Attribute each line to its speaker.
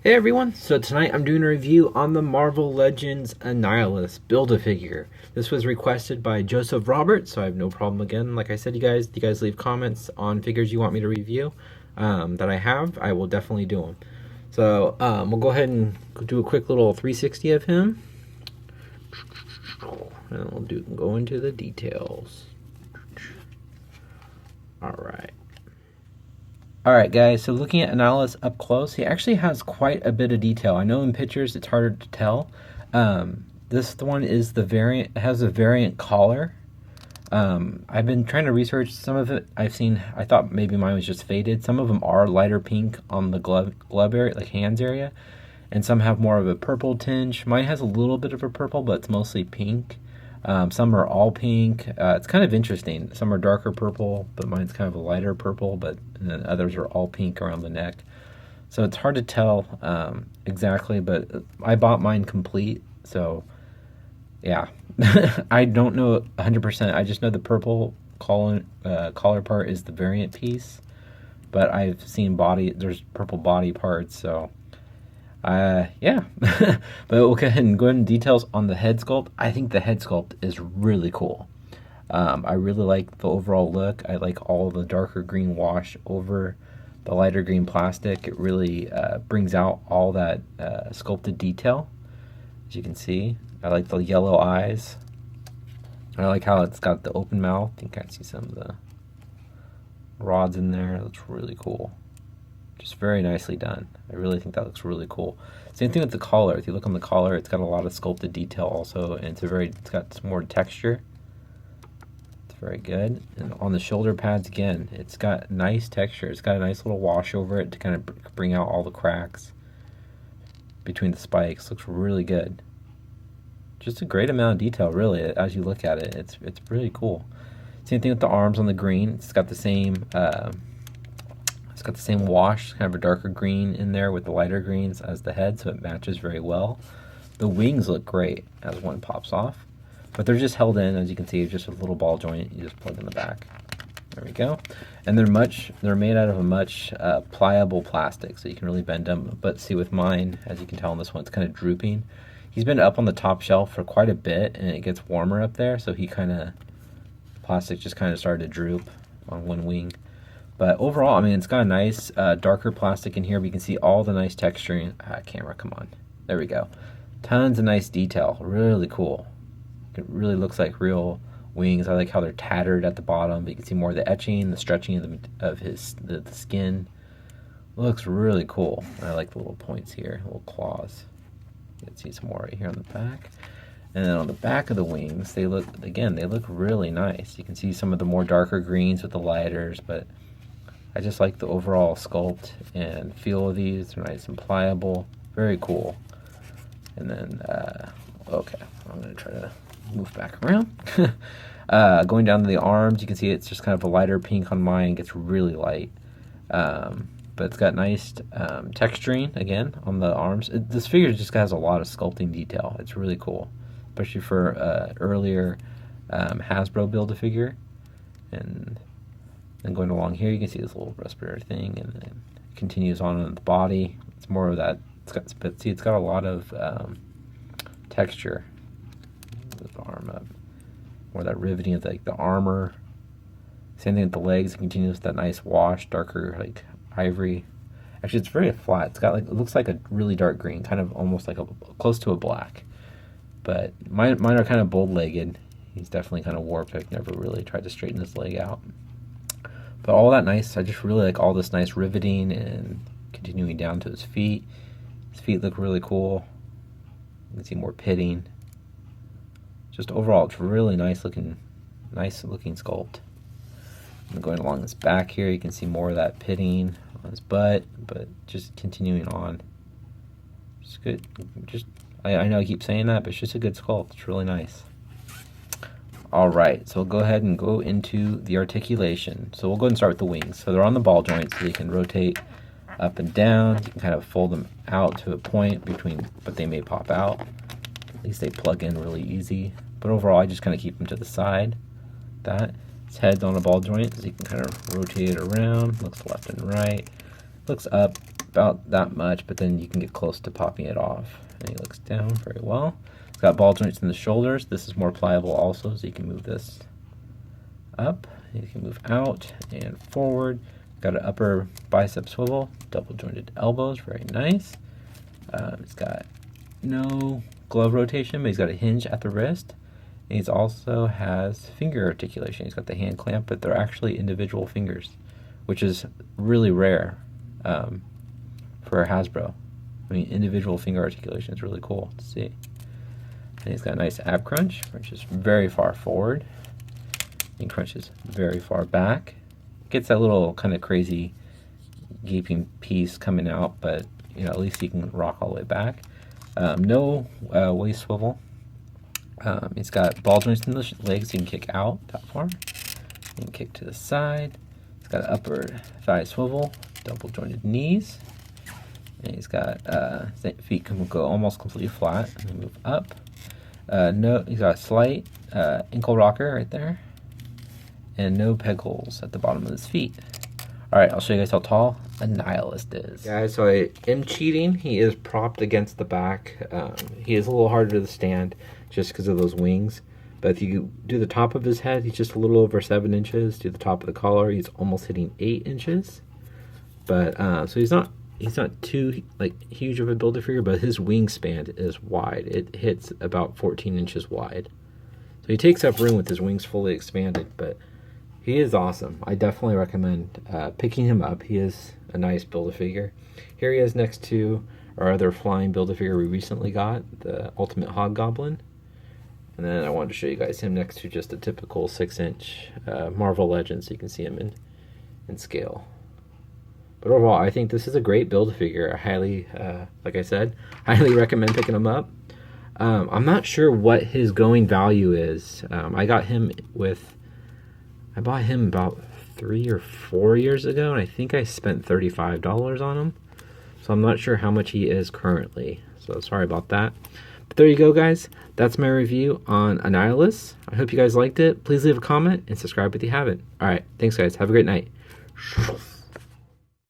Speaker 1: Hey everyone, so tonight I'm doing a review on the Marvel Legends Annihilus Build-A-Figure. This was requested by Joseph Roberts, so I have no problem again. Like I said, you guys leave comments on figures you want me to review that I have. I will definitely do them. So we'll go ahead and do a quick little 360 of him. And we'll go into the details. Alright. Alright guys, so looking at Annihilus up close, he actually has quite a bit of detail. I know in pictures it's harder to tell. This one is the variant, it has a variant collar. I've been trying to research some of it. I thought maybe mine was just faded. Some of them are lighter pink on the glove area, like hands area. And some have more of a purple tinge. Mine has a little bit of a purple, but it's mostly pink. Some are all pink. It's kind of interesting. Some are darker purple, but mine's kind of a lighter purple, and then others are all pink around the neck. So it's hard to tell exactly, but I bought mine complete, so yeah. I don't know 100%. I just know the purple collar part is the variant piece, but I've seen there's purple body parts, so yeah. But we'll go ahead and go into details on the head sculpt. I think the head sculpt is really cool. I really like the overall look. I like all the darker green wash over the lighter green plastic. It really brings out all that sculpted detail, as you can see. I like the yellow eyes. I like how it's got the open mouth. You can kind of see some of the rods in there. It looks really cool. Just very nicely done. I really think that looks really cool. Same thing with the collar. If you look on the collar, it's got a lot of sculpted detail also, and it's got some more texture. It's very good. And on the shoulder pads, again, it's got nice texture. It's got a nice little wash over it to kind of bring out all the cracks between the spikes. Looks really good. Just a great amount of detail, really, as you look at it. It's really cool. Same thing with the arms on the green. It's got the same wash, kind of a darker green in there with the lighter greens as the head, so it matches very well. The wings look great as one pops off, but they're just held in, as you can see, just a little ball joint. You just plug in the back. There we go. And they're made out of a much pliable plastic, so you can really bend them. But see, with mine, as you can tell on this one, it's kind of drooping. He's been up on the top shelf for quite a bit, and it gets warmer up there, so plastic just kind of started to droop on one wing. But overall, I mean, it's got a nice darker plastic in here, but you can see all the nice texturing. Camera, come on. There we go. Tons of nice detail. Really cool. It really looks like real wings. I like how they're tattered at the bottom, but you can see more of the etching, the stretching of the skin. Looks really cool. I like the little points here, little claws. You can see some more right here on the back. And then on the back of the wings, they look really nice. You can see some of the more darker greens with the lighters, but I just like the overall sculpt and feel of these. They're nice and pliable. Very cool. And then, okay, I'm going to try to move back around. Going down to the arms, you can see it's just kind of a lighter pink on mine. It gets really light. But it's got nice texturing, again, on the arms. This figure just has a lot of sculpting detail. It's really cool, especially for earlier Hasbro Build-A-Figure. And then going along here, you can see this little respirator thing, and then it continues on the body. It's more of that. It's got a lot of texture. The arm up, more of that riveting of like the armor. Same thing with the legs. It continues with that nice wash, darker like ivory. Actually, it's very flat. It's got it looks like a really dark green, kind of almost like close to a black. But mine are kind of bold-legged. He's definitely kind of warped. I've never really tried to straighten his leg out. But all that nice, I just really like all this nice riveting and continuing down to his feet. His feet look really cool. You can see more pitting. Just overall, it's really nice looking sculpt. And going along his back here, you can see more of that pitting on his butt, but just continuing on. It's good. I know I keep saying that, but it's just a good sculpt. It's really nice. Alright, so we'll go ahead and go into the articulation. So we'll go ahead and start with the wings. So they're on the ball joint, so you can rotate up and down. You can kind of fold them out to a point but they may pop out. At least they plug in really easy. But overall, I just kind of keep them to the side. His head's on a ball joint, so you can kind of rotate it around. Looks left and right. Looks up, about that much, but then you can get close to popping it off. And he looks down very well. It's got ball joints in the shoulders. This is more pliable also, so you can move this up. You can move out and forward. Got an upper bicep swivel, double jointed elbows, very nice. It's got no glove rotation, but he's got a hinge at the wrist. And he also has finger articulation. He's got the hand clamp, but they're actually individual fingers, which is really rare for a Hasbro. I mean, individual finger articulation is really cool to see. And he's got a nice ab crunch, which is very far forward. And crunches very far back. Gets that little kind of crazy gaping piece coming out, but you know, at least he can rock all the way back. No waist swivel. He's got ball joints in the legs, so you can kick out that far. You can kick to the side. He's got an upper thigh swivel, double jointed knees. And he's got feet can go almost completely flat and then move up. He's got a slight ankle rocker right there, and no peg holes at the bottom of his feet. All right, I'll show you guys how tall Annihilus is. Guys, so I am cheating. He is propped against the back. He is a little harder to stand just because of those wings. But if you do the top of his head, he's just a little over 7 inches. Do the top of the collar, he's almost hitting 8 inches. But so he's not too huge of a Build-A-Figure, but his wingspan is wide. It hits about 14 inches wide. So he takes up room with his wings fully expanded, but he is awesome. I definitely recommend picking him up. He is a nice Build-A-Figure. Here he is next to our other flying Build-A-Figure we recently got, the Ultimate Hobgoblin. And then I wanted to show you guys him next to just a typical 6-inch Marvel Legends, so you can see him in scale. But overall, I think this is a great Build-A-Figure. I highly, like I said, highly recommend picking him up. I'm not sure what his going value is. I bought him about 3 or 4 years ago, and I think I spent $35 on him. So I'm not sure how much he is currently. So sorry about that. But there you go, guys. That's my review on Annihilus. I hope you guys liked it. Please leave a comment and subscribe if you haven't. All right, thanks, guys. Have a great night.